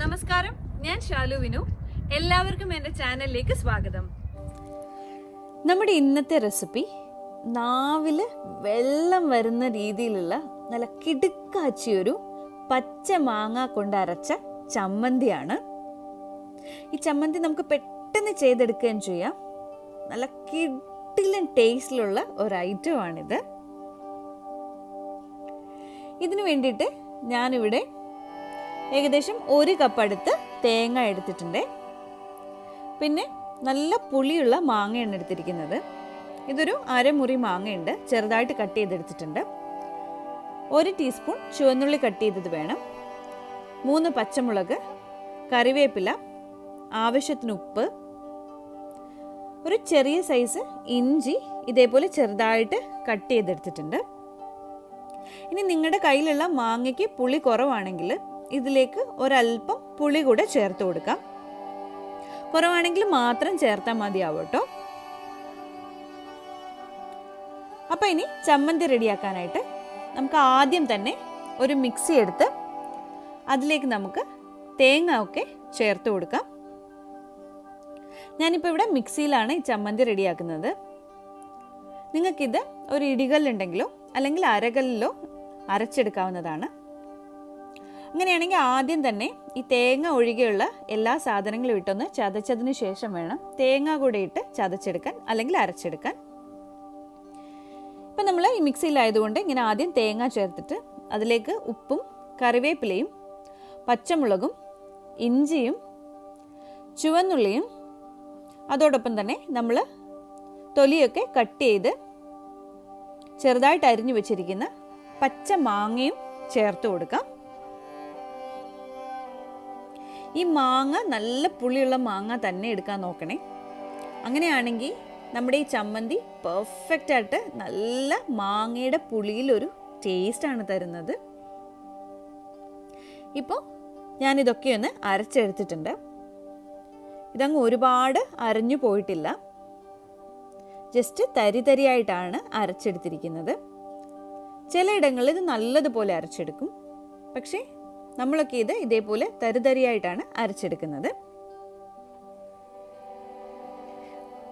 നമസ്കാരം, ഞാൻ ഷാലു വിനു. എല്ലാവർക്കും എൻ്റെ ചാനലിലേക്ക് സ്വാഗതം. നമ്മുടെ ഇന്നത്തെ റെസിപ്പി നാവിൽ വെള്ളം വരുന്ന രീതിയിലുള്ള നല്ല കിടുക്കാച്ചിയൊരു പച്ച മാങ്ങ കൊണ്ട് അരച്ച ചമ്മന്തിയാണ്. ഈ ചമ്മന്തി നമുക്ക് പെട്ടെന്ന് ചെയ്തെടുക്കുകയും ചെയ്യാം. നല്ല കിടിലൻ ടേസ്റ്റിലുള്ള ഒരു ഐറ്റമാണിത്. ഇതിനു വേണ്ടിയിട്ട് ഞാനിവിടെ ഏകദേശം 1 കപ്പ് അടുത്ത് തേങ്ങ എടുത്തിട്ടുണ്ട്. പിന്നെ നല്ല പുളിയുള്ള മാങ്ങയാണ് എടുത്തിരിക്കുന്നത്. ഇതൊരു അരമുറി മാങ്ങയുണ്ട്, ചെറുതായിട്ട് കട്ട് ചെയ്തെടുത്തിട്ടുണ്ട്. 1 ടീസ്പൂൺ ചുവന്നുള്ളി കട്ട് ചെയ്തത് വേണം. 3 പച്ചമുളക്, കറിവേപ്പില, ആവശ്യത്തിന് ഉപ്പ്, ഒരു ചെറിയ സൈസ് ഇഞ്ചി ഇതേപോലെ ചെറുതായിട്ട് കട്ട് ചെയ്തെടുത്തിട്ടുണ്ട്. ഇനി നിങ്ങളുടെ കയ്യിലുള്ള മാങ്ങയ്ക്ക് പുളി കുറവാണെങ്കിൽ ഇതിലേക്ക് ഒരല്പം പുളി കൂടെ ചേർത്ത് കൊടുക്കാം. കുറവാണെങ്കിൽ മാത്രം ചേർത്താൽ മതിയാവും കേട്ടോ. അപ്പം ഇനി ചമ്മന്തി റെഡിയാക്കാനായിട്ട് നമുക്ക് ആദ്യം തന്നെ ഒരു മിക്സി എടുത്ത് അതിലേക്ക് നമുക്ക് തേങ്ങ ഒക്കെ ചേർത്ത് കൊടുക്കാം. ഞാനിപ്പോൾ ഇവിടെ മിക്സിയിലാണ് ഈ ചമ്മന്തി റെഡിയാക്കുന്നത്. നിങ്ങൾക്കിത് ഒരു ഇടികല്ലുണ്ടെങ്കിലോ അല്ലെങ്കിൽ അരകല്ലിലോ അരച്ചെടുക്കാവുന്നതാണ്. അങ്ങനെയാണെങ്കിൽ ആദ്യം തന്നെ ഈ തേങ്ങ ഒഴികെയുള്ള എല്ലാ സാധനങ്ങളും ഇട്ടൊന്ന് ചതച്ചതിന് ശേഷം വേണം തേങ്ങ കൂടെ ഇട്ട് ചതച്ചെടുക്കാൻ അല്ലെങ്കിൽ അരച്ചെടുക്കാൻ. ഇപ്പം നമ്മൾ ഈ മിക്സിയിലായതുകൊണ്ട് ഇങ്ങനെ ആദ്യം തേങ്ങ ചേർത്തിട്ട് അതിലേക്ക് ഉപ്പും കറിവേപ്പിലയും പച്ചമുളകും ഇഞ്ചിയും ചുവന്നുള്ളിയും അതോടൊപ്പം തന്നെ നമ്മൾ തൊലിയൊക്കെ കട്ട് ചെയ്ത് ചെറുതായിട്ട് അരിഞ്ഞു വെച്ചിരിക്കുന്ന പച്ച മാങ്ങയും ചേർത്ത് കൊടുക്കാം. ഈ മാങ്ങ നല്ല പുളിയുള്ള മാങ്ങ തന്നെ എടുക്കാൻ നോക്കണേ. അങ്ങനെയാണെങ്കിൽ നമ്മുടെ ഈ ചമ്മന്തി പെർഫെക്റ്റ് ആയിട്ട് നല്ല മാങ്ങയുടെ പുളിയിലൊരു ടേസ്റ്റാണ് തരുന്നത്. ഇപ്പോൾ ഞാനിതൊക്കെ ഒന്ന് അരച്ചെടുത്തിട്ടുണ്ട്. ഇതങ്ങ് ഒരുപാട് അരഞ്ഞു പോയിട്ടില്ല, ജസ്റ്റ് തരിതരിയായിട്ടാണ് അരച്ചെടുത്തിരിക്കുന്നത്. ചിലയിടങ്ങളിൽ ഇത് നല്ലതുപോലെ അരച്ചെടുക്കും, പക്ഷേ നമ്മളൊക്കെ ഇത് ഇതേപോലെ തരിതരിയായിട്ടാണ് അരച്ചെടുക്കുന്നത്.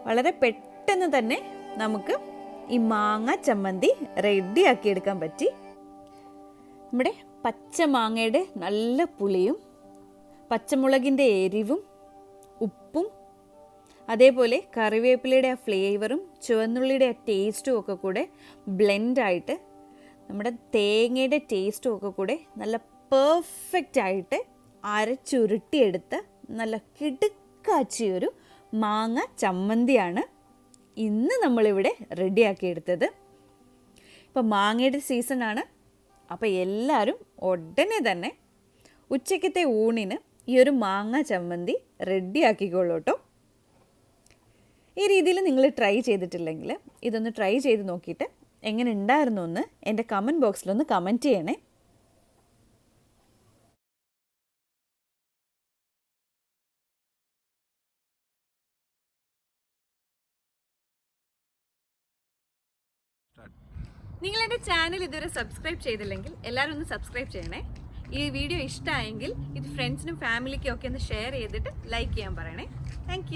വളരെ പെട്ടെന്ന് തന്നെ നമുക്ക് ഈ മാങ്ങ ചമ്മന്തി റെഡിയാക്കി എടുക്കാൻ പറ്റി. നമ്മുടെ പച്ച മാങ്ങയുടെ നല്ല പുളിയും പച്ചമുളകിൻ്റെ എരിവും ഉപ്പും അതേപോലെ കറിവേപ്പിലയുടെ ആ ഫ്ലേവറും ചുവന്നുള്ളിയുടെ ആ ടേസ്റ്റും ഒക്കെ കൂടെ ബ്ലെൻഡായിട്ട് നമ്മുടെ തേങ്ങയുടെ ടേസ്റ്റും ഒക്കെ കൂടെ നല്ല പെർഫെക്റ്റ് ആയിട്ട് അരച്ചുരുട്ടിയെടുത്ത് നല്ല കിടുക്കാച്ചിയൊരു മാങ്ങ ചമ്മന്തിയാണ് ഇന്ന് നമ്മളിവിടെ റെഡിയാക്കിയെടുത്തത്. ഇപ്പം മാങ്ങയുടെ സീസണാണ്. അപ്പോൾ എല്ലാവരും ഉടനെ തന്നെ ഉച്ചക്കത്തെ ഊണിന് ഈ ഒരു മാങ്ങ ചമ്മന്തി റെഡിയാക്കിക്കോളൂ കേട്ടോ. ഈ രീതിയിൽ നിങ്ങൾ ട്രൈ ചെയ്തിട്ടില്ലെങ്കിൽ ഇതൊന്ന് ട്രൈ ചെയ്ത് നോക്കിയിട്ട് എങ്ങനെ ഉണ്ടായിരുന്നു എന്ന് എൻ്റെ കമൻറ്റ് ബോക്സിലൊന്ന് കമൻറ്റ് ചെയ്യണേ. നിങ്ങൾ എൻ്റെ ചാനൽ ഇതുവരെ സബ്സ്ക്രൈബ് ചെയ്തില്ലെങ്കിൽ എല്ലാവരും ഒന്ന് സബ്സ്ക്രൈബ് ചെയ്യണേ. ഈ വീഡിയോ ഇഷ്ടമായെങ്കിൽ ഇത് ഫ്രണ്ട്സിനും ഫാമിലിക്കും ഒക്കെ ഒന്ന് ഷെയർ ചെയ്തിട്ട് ലൈക്ക് ചെയ്യാൻ പറയണേ. താങ്ക്